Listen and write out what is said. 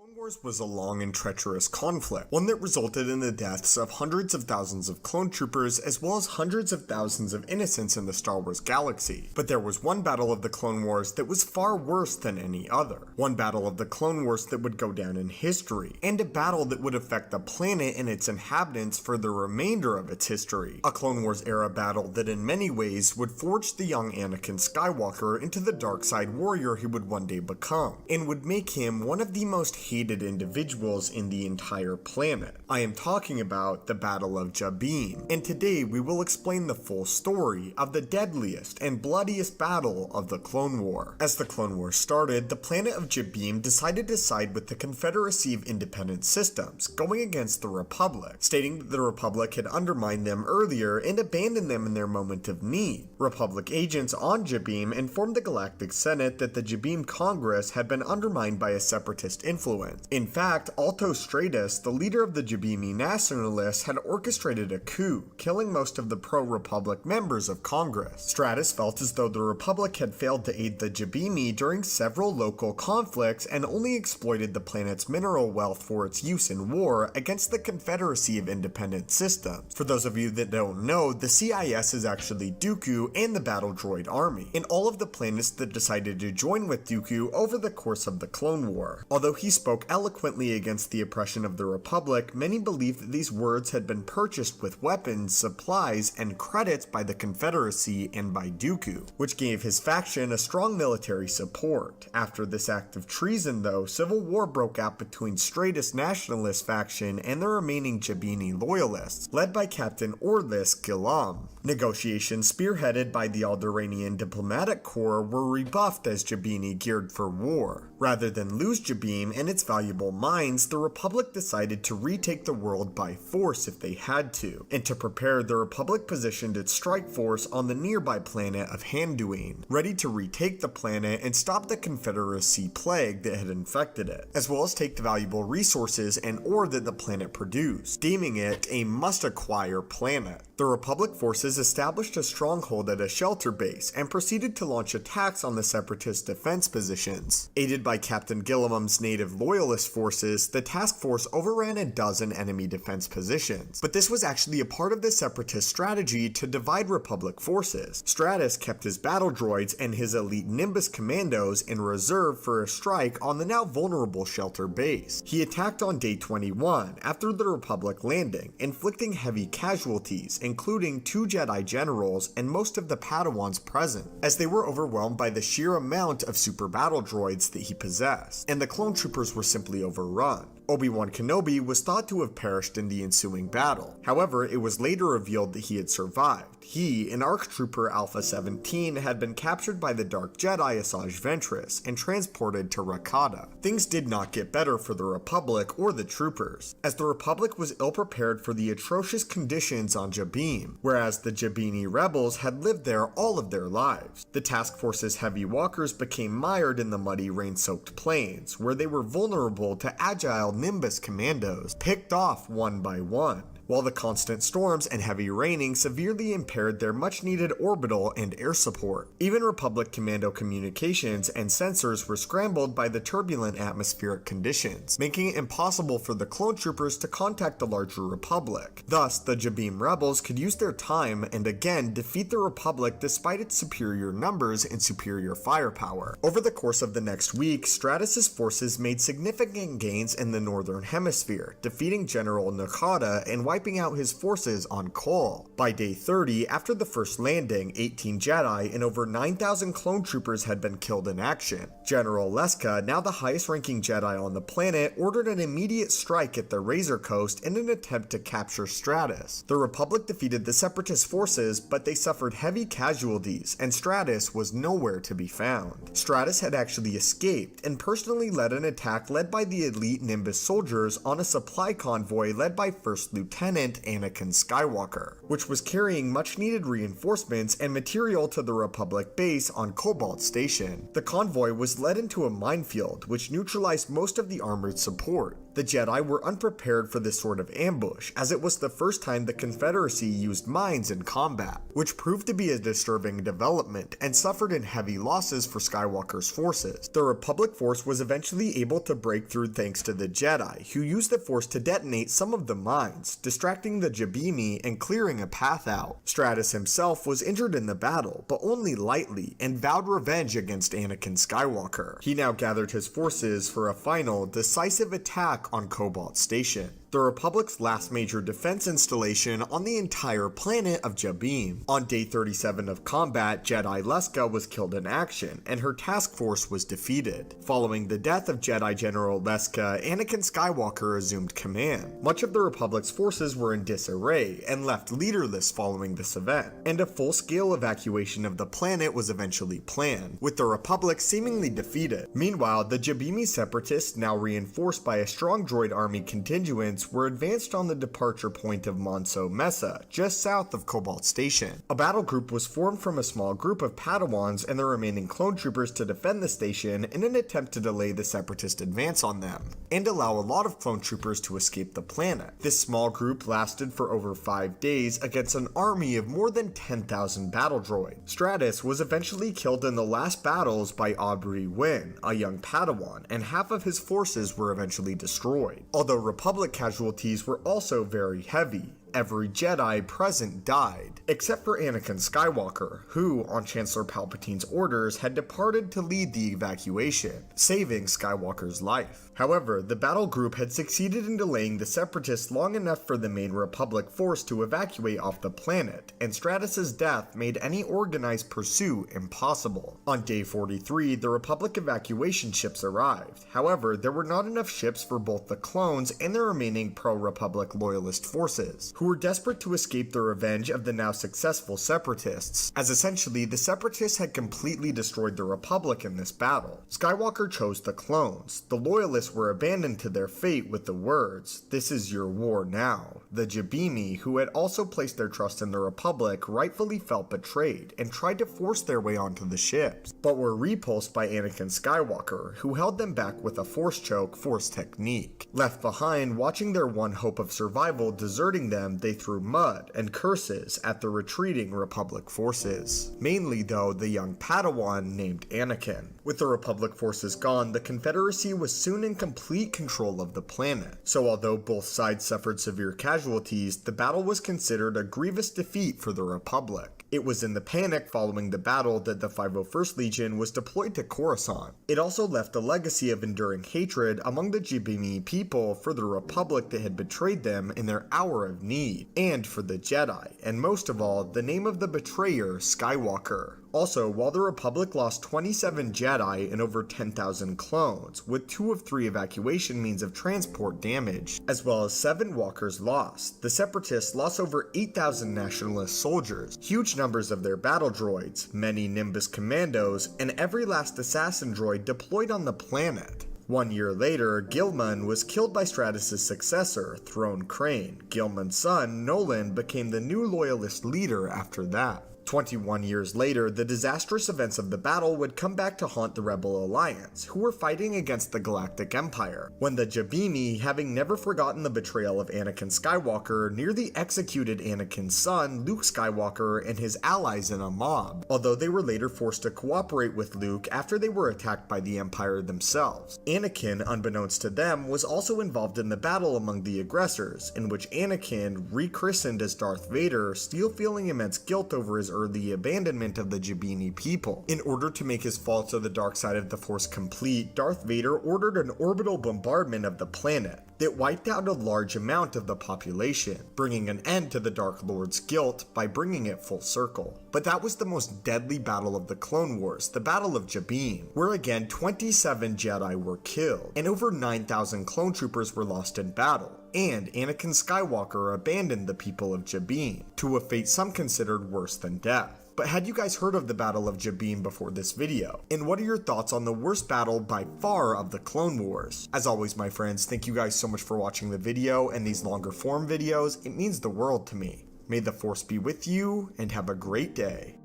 Clone Wars was a long and treacherous conflict, one that resulted in the deaths of hundreds of thousands of clone troopers as well as hundreds of thousands of innocents in the Star Wars galaxy. But there was one battle of the Clone Wars that was far worse than any other. One battle of the Clone Wars that would go down in history, and a battle that would affect the planet and its inhabitants for the remainder of its history. A Clone Wars era battle that in many ways would forge the young Anakin Skywalker into the dark side warrior he would one day become, and would make him one of the most hated individuals in the entire planet. I am talking about the Battle of Jabim, and today we will explain the full story of the deadliest and bloodiest battle of the Clone War. As the Clone War started, the planet of Jabim decided to side with the Confederacy of Independent Systems, going against the Republic, stating that the Republic had undermined them earlier and abandoned them in their moment of need. Republic agents on Jabim informed the Galactic Senate that the Jabim Congress had been undermined by a separatist influence. In fact, Alto Stratus, the leader of the Jabimi nationalists, had orchestrated a coup, killing most of the pro-Republic members of Congress. Stratus felt as though the Republic had failed to aid the Jabimi during several local conflicts and only exploited the planet's mineral wealth for its use in war against the Confederacy of Independent Systems. For those of you that don't know, the CIS is actually Dooku and the Battle Droid Army, and all of the planets that decided to join with Dooku over the course of the Clone War. Although he spoke eloquently against the oppression of the Republic, many believe that these words had been purchased with weapons, supplies, and credits by the Confederacy and by Dooku, which gave his faction a strong military support. After this act of treason though, civil war broke out between Stratus nationalist faction and the remaining Jabini loyalists, led by Captain Orlis Gillam. Negotiations spearheaded by the Alderaanian diplomatic corps were rebuffed as Jabini geared for war. Rather than lose Jabim and its valuable mines, the Republic decided to retake the world by force if they had to, and to prepare, the Republic positioned its strike force on the nearby planet of Handuin, ready to retake the planet and stop the Confederacy plague that had infected it, as well as take the valuable resources and ore that the planet produced, deeming it a must-acquire planet. The Republic forces established a stronghold at a shelter base and proceeded to launch attacks on the Separatist defense positions. Aided by Captain Gillam's native loyalist forces, the task force overran a dozen enemy defense positions, but this was actually a part of the Separatist strategy to divide Republic forces. Stratus kept his battle droids and his elite Nimbus commandos in reserve for a strike on the now vulnerable shelter base. He attacked on day 21 after the Republic landing, inflicting heavy casualties, including 2 Jedi generals and most of the Padawans present, as they were overwhelmed by the sheer amount of super battle droids that he possessed, and the clone troopers were simply overrun. Obi-Wan Kenobi was thought to have perished in the ensuing battle. However, it was later revealed that he had survived. He and ARC Trooper Alpha 17 had been captured by the Dark Jedi Asajj Ventress and transported to Rakata. Things did not get better for the Republic or the troopers, as the Republic was ill-prepared for the atrocious conditions on Jabim, whereas the Jabini rebels had lived there all of their lives. The task force's heavy walkers became mired in the muddy, rain-soaked plains, where they were vulnerable to agile Nimbus commandos, picked off one by one, while the constant storms and heavy raining severely impaired their much-needed orbital and air support. Even Republic commando communications and sensors were scrambled by the turbulent atmospheric conditions, making it impossible for the clone troopers to contact the larger Republic. Thus, the Jabim rebels could use their time and again defeat the Republic despite its superior numbers and superior firepower. Over the course of the next week, Stratus's forces made significant gains in the Northern Hemisphere, defeating General Nakata and wiping out his forces on Kol. By day 30, after the first landing, 18 Jedi and over 9,000 clone troopers had been killed in action. General Leska, now the highest-ranking Jedi on the planet, ordered an immediate strike at the Razor Coast in an attempt to capture Stratus. The Republic defeated the Separatist forces, but they suffered heavy casualties, and Stratus was nowhere to be found. Stratus had actually escaped and personally led an attack led by the elite Nimbus soldiers on a supply convoy led by First Lieutenant Lieutenant Anakin Skywalker, which was carrying much-needed reinforcements and material to the Republic base on Cobalt Station. The convoy was led into a minefield, which neutralized most of the armored support. The Jedi were unprepared for this sort of ambush, as it was the first time the Confederacy used mines in combat, which proved to be a disturbing development and suffered in heavy losses for Skywalker's forces. The Republic force was eventually able to break through thanks to the Jedi, who used the force to detonate some of the mines, distracting the Jabimi and clearing a path out. Stratus himself was injured in the battle, but only lightly, and vowed revenge against Anakin Skywalker. He now gathered his forces for a final, decisive attack on Cobalt Station, the Republic's last major defense installation on the entire planet of Jabim. On day 37 of combat, Jedi Leska was killed in action, and her task force was defeated. Following the death of Jedi General Leska, Anakin Skywalker assumed command. Much of the Republic's forces were in disarray, and left leaderless following this event, and a full-scale evacuation of the planet was eventually planned, with the Republic seemingly defeated. Meanwhile, the Jabimi separatists, now reinforced by a strong droid army contingent, were advanced on the departure point of Monso Mesa, just south of Cobalt Station. A battle group was formed from a small group of Padawans and the remaining clone troopers to defend the station in an attempt to delay the separatist advance on them, and allow a lot of clone troopers to escape the planet. This small group lasted for over 5 days against an army of more than 10,000 battle droids. Stratus was eventually killed in the last battles by Aubrey Wynn, a young Padawan, and half of his forces were eventually destroyed. Although Republic casualties were also very heavy. Every Jedi present died, except for Anakin Skywalker, who, on Chancellor Palpatine's orders, had departed to lead the evacuation, saving Skywalker's life. However, the battle group had succeeded in delaying the Separatists long enough for the main Republic force to evacuate off the planet, and Stratus's death made any organized pursuit impossible. On day 43, the Republic evacuation ships arrived. However, there were not enough ships for both the clones and the remaining pro-Republic loyalist forces, who were desperate to escape the revenge of the now successful Separatists, as essentially the Separatists had completely destroyed the Republic in this battle. Skywalker chose the clones. The loyalists were abandoned to their fate with the words, "This is your war now." The Jabimi, who had also placed their trust in the Republic, rightfully felt betrayed and tried to force their way onto the ships, but were repulsed by Anakin Skywalker, who held them back with a force choke force technique. Left behind, watching their one hope of survival deserting them, they threw mud and curses at the retreating Republic forces. Mainly though, the young Padawan named Anakin. With the Republic forces gone, the Confederacy was soon in complete control of the planet. So although both sides suffered severe casualties, the battle was considered a grievous defeat for the Republic. It was in the panic following the battle that the 501st Legion was deployed to Coruscant. It also left a legacy of enduring hatred among the Jabimi people for the Republic that had betrayed them in their hour of need, and for the Jedi, and most of all, the name of the betrayer, Skywalker. Also, while the Republic lost 27 Jedi and over 10,000 clones, with 2 of 3 evacuation means of transport damaged, as well as 7 walkers lost, the Separatists lost over 8,000 nationalist soldiers, huge numbers of their battle droids, many Nimbus commandos, and every last assassin droid deployed on the planet. 1 year later, Gilman was killed by Stratus' successor, Throne Crane. Gilman's son, Nolan, became the new loyalist leader after that. 21 years later, the disastrous events of the battle would come back to haunt the Rebel Alliance, who were fighting against the Galactic Empire, when the Jabimi, having never forgotten the betrayal of Anakin Skywalker, nearly executed Anakin's son, Luke Skywalker, and his allies in a mob, although they were later forced to cooperate with Luke after they were attacked by the Empire themselves. Anakin, unbeknownst to them, was also involved in the battle among the aggressors, in which Anakin, rechristened as Darth Vader, still feeling immense guilt over his early abandonment of the Jabini people. In order to make his fall to the dark side of the Force complete, Darth Vader ordered an orbital bombardment of the planet that wiped out a large amount of the population, bringing an end to the Dark Lord's guilt by bringing it full circle. But that was the most deadly battle of the Clone Wars, the Battle of Jabim, where again 27 Jedi were killed, and over 9,000 clone troopers were lost in battle, and Anakin Skywalker abandoned the people of Jabim, to a fate some considered worse than death. But had you guys heard of the Battle of Jabim before this video? And what are your thoughts on the worst battle by far of the Clone Wars? As always, my friends, thank you guys so much for watching the video and these longer form videos. It means the world to me. May the Force be with you, and have a great day.